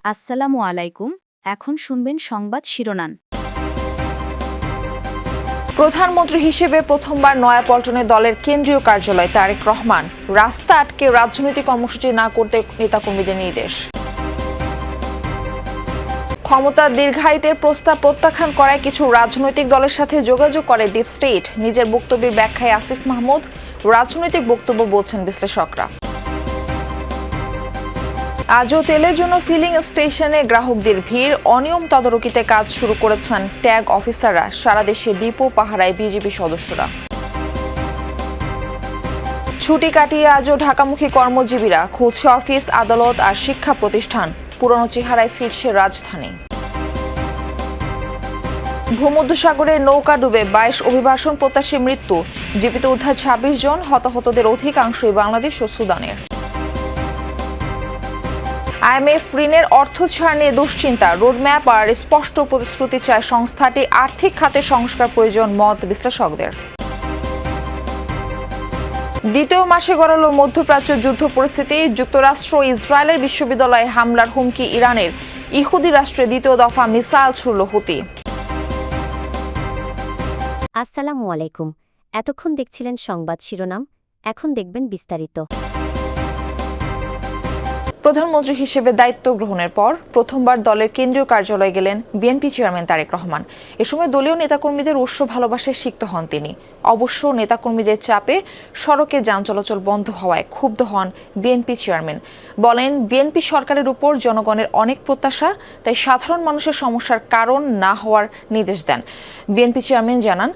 আসসালামু আলাইকুম। এখন শুনবেন সংবাদ শিরোনাম। প্রধানমন্ত্রী হিসেবে প্রথমবার নয়াপল্টনে দলের কেন্দ্রীয় কার্যালয় তারেক রহমান। রাস্তা আটকে রাজনৈতিক কর্মসূচি না করতে নেতাকর্মীদের নির্দেশ। ক্ষমতা দীর্ঘায়িতের প্রস্তাব প্রত্যাখ্যান করায় কিছু রাজনৈতিক দলের সাথে যোগাযোগ করে ডিপ স্টেট। নিজের বক্তব্যের ব্যাখ্যায় আসিফ মাহমুদ। রাজনৈতিক বক্তব্য বলছেন বিশ্লেষকরা। আজও তেলের জন্য ফিলিং স্টেশনে গ্রাহকদের ভিড়। অনিয়ম তদারকিতে কাজ শুরু করেছেন ট্যাগ অফিসাররা। সারা দেশে ডিপো পাহারায় বিজেপি সদস্যরা। ছুটি কাটিয়ে আজও ঢাকামুখী কর্মজীবীরা। খুলছে অফিস, আদালত আর শিক্ষা প্রতিষ্ঠান। পুরনো চেহারায় ফিরছে রাজধানী। ভূমধ্যসাগরে নৌকা ডুবে 22 অভিবাসন প্রত্যাশীর মৃত্যু। জীবিত উদ্ধার 26 জন। হতাহতদের অধিকাংশই বাংলাদেশ ও সুদানের। আইএমএফ ঋণের অর্থ ছাড় নিয়ে দুশ্চিন্তা। রোডম্যাপ আর স্পষ্ট প্রতিশ্রুতি চায় সংস্থাটি। আর্থিক খাতে সংস্কার প্রয়োজন, মত বিশ্লেষকদের। দ্বিতীয় মাসে গড়ালো মধ্যপ্রাচ্য যুদ্ধ পরিস্থিতি। যুক্তরাষ্ট্র ইসরায়েলের বিশ্ববিদ্যালয়ে হামলার হুমকি ইরানের। ইহুদি রাষ্ট্রে দ্বিতীয় দফা মিসাইল ছুড়ল হুতি। আসসালামু আলাইকুম। এতক্ষণ দেখছিলেন সংবাদ শিরোনাম, এখন দেখবেন বিস্তারিত। প্রধানমন্ত্রী হিসেবে দায়িত্ব গ্রহণের পর প্রথমবার দলের কেন্দ্রীয় কার্যালয়ে গেলেন বিএনপি চেয়ারম্যান তারেক রহমান। এ সময় দলীয় নেতাকর্মীদের উৎস ভালোবাসায় সিক্ত হন তিনি। অবশ্য নেতাকর্মীদের চাপে সড়কে যান চলাচল বন্ধ হওয়ায় ক্ষুব্ধ হন বিএনপি চেয়ারম্যান। বলেন, বিএনপি সরকারের উপর জনগণের অনেক প্রত্যাশা, তাই সাধারণ মানুষের সমস্যার কারণ না হওয়ার নির্দেশ দেন। বিএনপি চেয়ারম্যান জানান,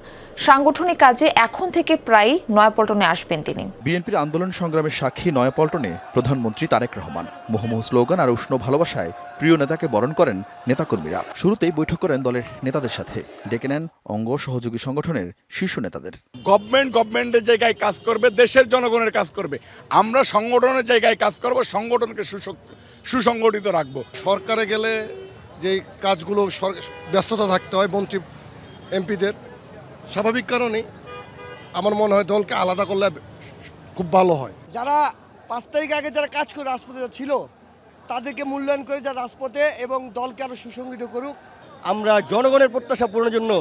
সাংগঠনিক কাজে এখন থেকে প্রায় নয়াপল্টনে আসবেন তিনি। বিএনপির আন্দোলন সংগ্রামের সাক্ষী নয়াপল্টনে প্রধানমন্ত্রী তারেক রহমান। মুহুর্মুহু স্লোগান আর উষ্ণ ভালোবাসায় প্রিয় নেতাকে বরণ করেন নেতাকর্মীরা। শুরুতেই বৈঠক করেন দলের নেতাদের সাথে। ডেকে নেন অঙ্গ সহযোগী সংগঠনের শীর্ষ নেতাদের। গভর্নমেন্টের জায়গায় কাজ করবে, দেশের জনগণের কাজ করবে। আমরা সংগঠনের জায়গায় কাজ করব, সংগঠনকে সুসংগঠিত রাখবো। সরকারে গেলে যে কাজগুলো ব্যস্ততা থাকতে হয় মন্ত্রী এমপিদের, স্বাভাবিক কারণেই আমার মনে হয় দলকে আলাদা করলে খুব ভালো হয়। যারা 5 তারিখ আগে যারা কাজ করে রাজপথে ছিল তাদেরকে মূল্যায়ন করে যারা রাজপথে এবং দলকে আরো সুসংগঠিত করুক। আমরা জনগণের প্রত্যাশা পূরণের জন্য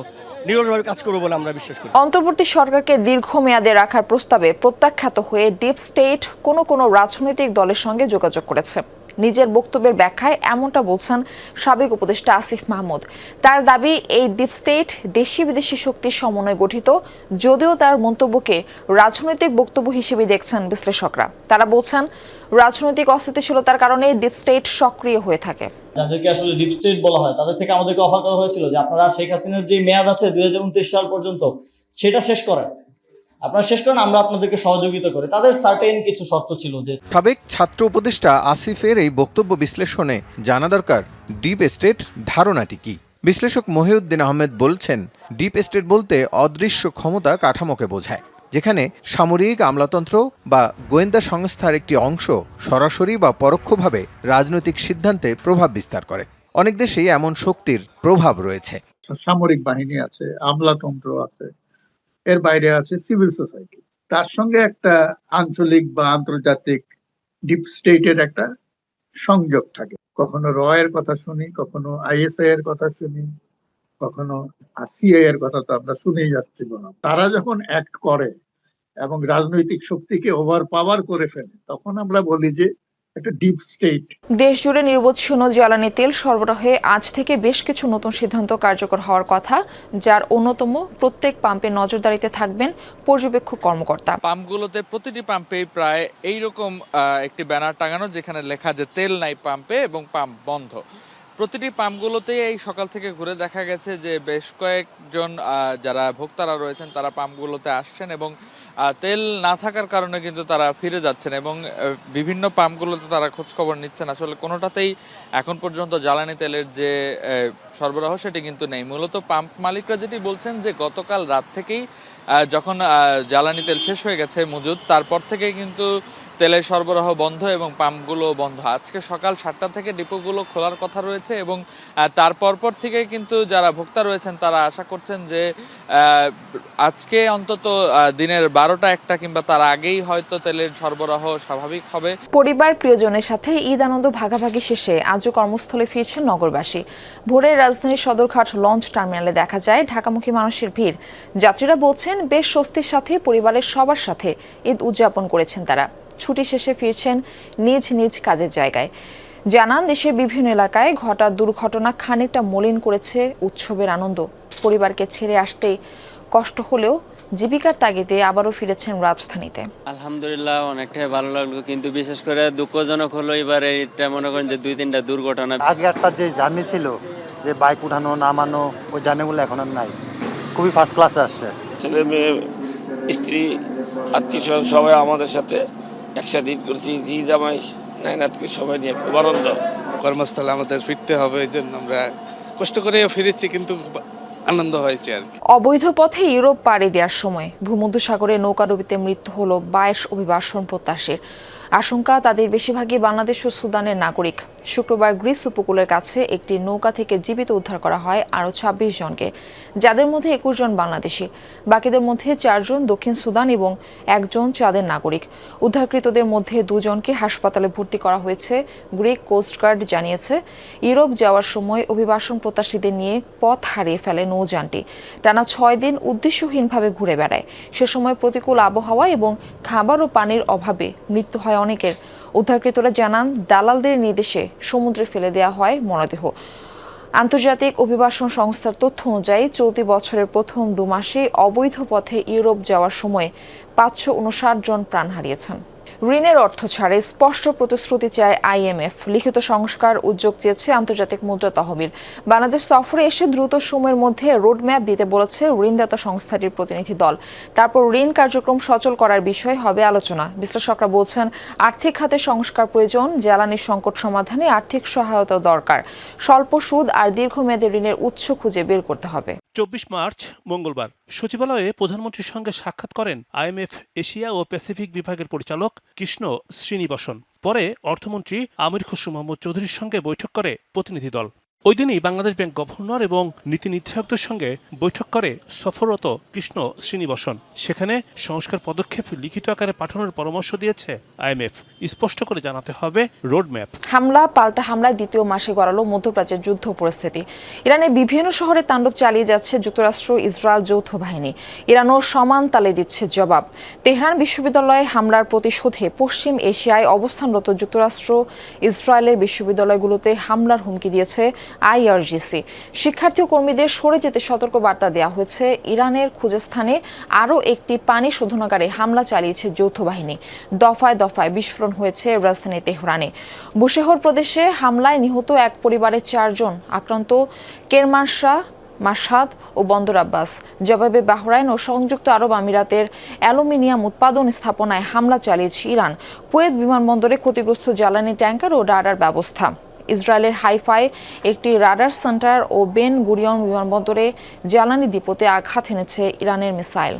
নিরলসভাবে কাজ করব বলে আমরা বিশ্বাস করি। অন্তর্বর্তী সরকারকে দীর্ঘমেয়াদে রাখার প্রস্তাবে প্রত্যাখ্যাত হয়ে ডিপ স্টেট কোনো রাজনৈতিক দলের সঙ্গে যোগাযোগ করেছে। নিজের বক্তব্যের ব্যাখ্যায় এমনটা বলছেন সাবেক উপদেষ্টা আসিফ মাহমুদ। তার দাবি, এই ডিপ স্টেট দেশি বিদেশি শক্তির সমন্বয়ে গঠিত, যদিও তার মন্তব্যকে রাজনৈতিক বক্তব্য হিসেবে দেখছেন বিশ্লেষকরা। তারা বলছেন, রাজনৈতিক অস্থিতিশীলতার কারণে ডিপ স্টেট সক্রিয় হয়ে থাকে। যাদেরকে আসলে ডিপ স্টেট বলা হয় তাদের থেকে আমাদেরকে অফার করা হয়েছিল যে আপনারা শেখ হাসিনার যে মেয়াদ আছে 2029 সাল পর্যন্ত সেটা শেষ করেন, আপনারা শেষ করেন, আমরা আপনাদেরকে সহযোগিতা করি। তাদের সার্টেন কিছু শর্ত ছিল। যে সাবেক ছাত্র উপদেষ্টা আসিফের এই বক্তব্য বিশ্লেষণে জানা দরকার ডিপ স্টেট ধারণাটি কি। বিশ্লেষক মহিউদ্দিন আহমেদ বলছেন, ডিপ স্টেট বলতে অদৃশ্য ক্ষমতা কাঠামোকে বোঝায়, যেখানে সামরিক আমলাতন্ত্র বা গোয়েন্দা সংস্থার একটি অংশ সরাসরি বা পরোক্ষভাবে রাজনৈতিক সিদ্ধান্তে প্রভাব বিস্তার করে। অনেক দেশেই এমন শক্তির প্রভাব রয়েছে। সামরিক বাহিনী আছে, আমলাতন্ত্র আছে, এর বাইরে আছে সিভিল সোসাইটি, তার সঙ্গে একটা আঞ্চলিক বা আন্তর্জাতিক ডিপ স্টেটের একটা সংযোগ থাকে। কখনো র এর কথা শুনি, কখনো আইএসআই এর কথা শুনি, কখনো সিআই এর কথা তো আমরা শুনেই যাচ্ছি। তারা যখন অ্যাক্ট করে এবং রাজনৈতিক শক্তিকে ওভার পাওয়ার করে ফেলে, তখন আমরা বলি যে একটা ডিপ স্টেট। দেশ জুড়ে নির্বাচনীয় জ্বালানি তেল সরবরাহে আজ থেকে বেশ কিছু নতুন সিদ্ধান্ত কার্যকর হওয়ার কথা, যার অন্যতম প্রত্যেক পাম্পে নজরদারিতে থাকবেন পর্যবেক্ষক কর্মকর্তা। পাম্পগুলোতে প্রতিটি পাম্পে প্রায় এইরকম একটি ব্যানার টাঙানো, যেখানে লেখা যে তেল নাই পাম্পে এবং পাম্প বন্ধ। প্রতিটি পাম্পগুলোতেই এই সকাল থেকে ঘুরে দেখা গেছে যে বেশ কয়েকজন যারা ভোক্তারা রয়েছেন তারা পাম্পগুলোতে আসছেন এবং তেল না থাকার কারণে কিন্তু তারা ফিরে যাচ্ছেন এবং বিভিন্ন পাম্পগুলোতে তারা খোঁজখবর নিচ্ছেন। আসলে কোনোটাতেই এখন পর্যন্ত জ্বালানি তেলের যে সরবরাহ সেটি কিন্তু নেই। মূলত পাম্প মালিকরা যেটি বলছেন যে গতকাল রাত থেকেই যখন জ্বালানি তেল শেষ হয়ে গেছে মজুদ, তারপর থেকেই কিন্তু তেলের সরবরাহ বন্ধ এবং পাম্পগুলো বন্ধ। আজকে সকাল 7টা থেকে ডিপোগুলো খোলার কথা রয়েছে এবং তার পরপর থেকে কিন্তু যারা ভোক্তা রয়েছেন তারা আশা করছেন যে আজকে অন্তত দিনের 12টা 1টা কিংবা তার আগেই হয়তো তেলের সরবরাহ স্বাভাবিক হবে। পরিবার প্রিয়জনের সাথে ঈদ আনন্দ ভাগাভাগি শেষে আজও কর্মস্থলে ফিরছেন নগরবাসী। ভোরে রাজধানীর সদরঘাট লঞ্চ টার্মিনালে দেখা যায় ঢাকামুখী মানুষের ভিড়। যাত্রীরা বলছেন বেশ স্বস্তির সাথে পরিবারের সবার সাথে ঈদ উদযাপন করেছেন তারা। ছুটি শেষে ফিরছেন নিজ নিজ কাজের জায়গায়। জানান দেশের বিভিন্ন এলাকায় ঘটা দুর্ঘটনা খানিকটা মলিন করেছে উৎসবের আনন্দ। পরিবারকে ছেড়ে আসতে কষ্ট হলেও জীবিকার তাগিদে আবারও ফিরেছেন রাজধানীতে। আলহামদুলিল্লাহ অনেকটাই ভালো লাগলো, কিন্তু বিশেষ করে দুঃখজনক হলো এবারে এটা মনে করেন যে 2-3টা দুর্ঘটনা। আগে একটা যে জার্নি ছিল যে বাইক উঠানো নামানো ওই জার্নিগুলো এখন আর নাই, খুবই ফার্স্ট ক্লাসে আসছে। ছেলে মেয়ে স্ত্রী আত্মীয় সবাই আমাদের সাথে একসাথে ঈদ করছি, জি জামাই নাইনাতকে সবাই নিয়ে খুব আনন্দ। কর্মস্থলে আমাদের ফিরতে হবে, এই জন্য আমরা কষ্ট করে ফিরেছি, কিন্তু আনন্দ হয়েছে আর কি। অবৈধ পথে ইউরোপ পাড়ি দেওয়ার সময় ভূমধ্যসাগরে নৌকাডুবিতে মৃত্যু হলো 22 অভিবাসন প্রত্যাশীর। আশঙ্কা তাদের বেশিরভাগই বাংলাদেশ ও সুদানের নাগরিক। শুক্রবার গ্রিস উপকূলের কাছে একটি নৌকা থেকে জীবিত উদ্ধার করা হয় আরও 26 জনকে, যাদের মধ্যে 21 জন বাংলাদেশি। বাকিদের মধ্যে 4 জন দক্ষিণ সুদান এবং 1 জন চাঁদের নাগরিক। উদ্ধারকৃতদের মধ্যে 2 জনকে হাসপাতালে ভর্তি করা হয়েছে। গ্রিক কোস্টগার্ড জানিয়েছে ইউরোপ যাওয়ার সময় অভিবাসন প্রত্যাশীদের নিয়ে পথ হারিয়ে ফেলে নৌযানটি। টানা 6 দিন উদ্দেশ্যহীনভাবে ঘুরে বেড়ায়। সে সময় প্রতিকূল আবহাওয়া এবং খাবার ও পানির অভাবে মৃত্যু হয় অনেকের। উদ্ধারকৃতরা জানান দালালদের নির্দেশে সমুদ্রে ফেলে দেওয়া হয় মরদেহ। আন্তর্জাতিক অভিবাসন সংস্থার তথ্য অনুযায়ী চলতি বছরের প্রথম 2 মাসে অবৈধ পথে ইউরোপ যাওয়ার সময় 559 জন প্রাণ হারিয়েছেন। ঋণের অর্থ ছাড়ে স্পষ্ট প্রতিশ্রুতি চায় IMF। লিখিত সংস্কার উদ্যোগ চেয়েছে আন্তর্জাতিক মুদ্রা তহবিল। বাংলাদেশ সফরে এসে দ্রুত সময়ের মধ্যে রোডম্যাপ দিতে বলেছে ঋণদাতা সংস্থাটির প্রতিনিধি দল। তারপর ঋণ কার্যক্রম সচল করার বিষয়ে হবে আলোচনা। বিশ্লেষকরা বলছেন আর্থিক খাতে সংস্কার প্রয়োজন, জ্বালানির সংকট সমাধানে আর্থিক সহায়তা দরকার, স্বল্প সুদ আর দীর্ঘমেয়াদী ঋণের উৎস খুঁজে বের করতে হবে। 24 মার্চ মঙ্গলবার সচিবালয়ে প্রধানমন্ত্রীর সঙ্গে সাক্ষাৎ করেন IMF এশিয়া ও প্যাসিফিক বিভাগের পরিচালক কৃষ্ণ শ্রীনিবাসন। পরে অর্থমন্ত্রী আমির খসরু মাহমুদ চৌধুরীর সঙ্গে বৈঠক করে প্রতিনিধি দল। ওই দিনই বাংলাদেশ ব্যাংক গভর্নর এবং নীতি নির্ধারকদের সঙ্গে বৈঠক করে সফররত কৃষ্ণ শ্রীনিবাসন। সেখানে সংস্কার পদক্ষেপ লিখিত আকারে পাঠানোর পরামর্শ দিয়েছে IMF। স্পষ্ট করে জানাতে হবে রোডম্যাপ। হামলা পাল্টা হামলায় দ্বিতীয় মাসে গড়ালো মধ্যপ্রাচ্যের যুদ্ধ পরিস্থিতি। ইরানের বিভিন্ন শহরে তাণ্ডব চালিয়ে যাচ্ছে যুক্তরাষ্ট্র ইসরায়েল যৌথ বাহিনী। ইরানও সমান তালে দিচ্ছে জবাব। তেহরান বিশ্ববিদ্যালয়ে হামলার প্রতিশোধে পশ্চিম এশিয়ায় অবস্থানরত যুক্তরাষ্ট্র ইসরায়েলের বিশ্ববিদ্যালয়গুলোতে হামলার হুমকি দিয়েছে IRGC। শিক্ষার্থী ও কর্মীদের সরে যেতে সতর্ক বার্তা দেওয়া হয়েছে। ইরানের খুঁজেস্থানে আরও একটি পানি শোধনাগারে হামলা চালিয়েছে যৌথ বাহিনী। দফায় দফায় বিস্ফোরণ হয়েছে রাজধানী তেহরানে। বুশেহর প্রদেশে হামলায় নিহত এক পরিবারের 4 জন। আক্রান্ত কেরমানশাহ, মাশহাদ ও বন্দর আব্বাস। জবাবে বাহরাইন ও সংযুক্ত আরব আমিরাতের অ্যালুমিনিয়াম উৎপাদন স্থাপনায় হামলা চালিয়েছে ইরান। কুয়েত বিমানবন্দরে ক্ষতিগ্রস্ত জ্বালানি ট্যাঙ্কার ও রাডার ব্যবস্থা। ইসরায়েলের হাইফায় একটি রাডার সেন্টার ও বেন গুরিয়ন বিমানবন্দরে জ্বালানি ডিপোতে আঘাত এনেছে ইরানের মিসাইল।